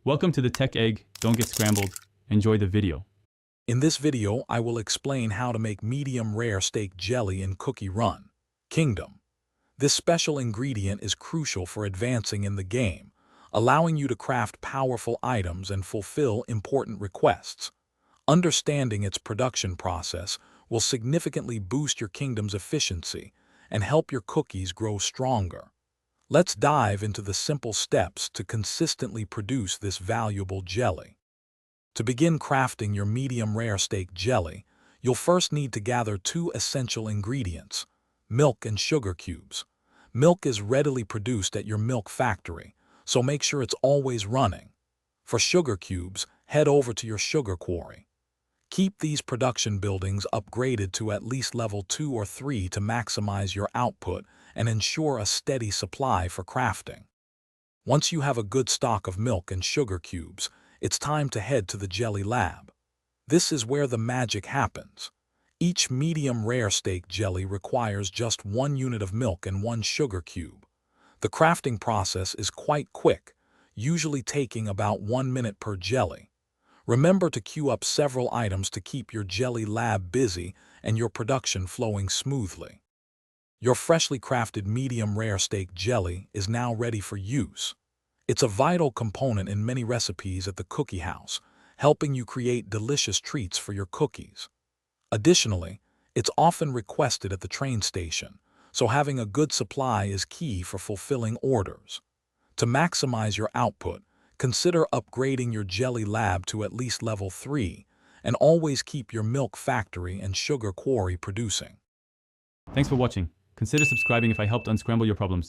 Welcome to the Tech Egg. Don't get scrambled. Enjoy the video. In this video, I will explain how to make medium rare steak jelly in Cookie Run Kingdom. This special ingredient is crucial for advancing in the game, allowing you to craft powerful items and fulfill important requests. Understanding its production process will significantly boost your kingdom's efficiency and help your cookies grow stronger. Let's dive into the simple steps to consistently produce this valuable jelly. To begin crafting your medium rare steak jelly, you'll first need to gather two essential ingredients: milk and sugar cubes. Milk is readily produced at your milk factory, so make sure it's always running. For sugar cubes, head over to your sugar quarry. Keep these production buildings upgraded to at least level 2 or 3 to maximize your output and ensure a steady supply for crafting. Once you have a good stock of milk and sugar cubes, it's time to head to the jelly lab. This is where the magic happens. Each medium rare steak jelly requires just 1 unit of milk and 1 sugar cube. The crafting process is quite quick, usually taking about 1 minute per jelly. Remember to queue up several items to keep your jelly lab busy and your production flowing smoothly. Your freshly crafted medium rare steak jelly is now ready for use. It's a vital component in many recipes at the Cookie House, helping you create delicious treats for your cookies. Additionally, it's often requested at the train station, so having a good supply is key for fulfilling orders. To maximize your output, consider upgrading your jelly lab to at least level 3, and always keep your milk factory and sugar quarry producing. Thanks for watching. Consider subscribing if I helped unscramble your problems.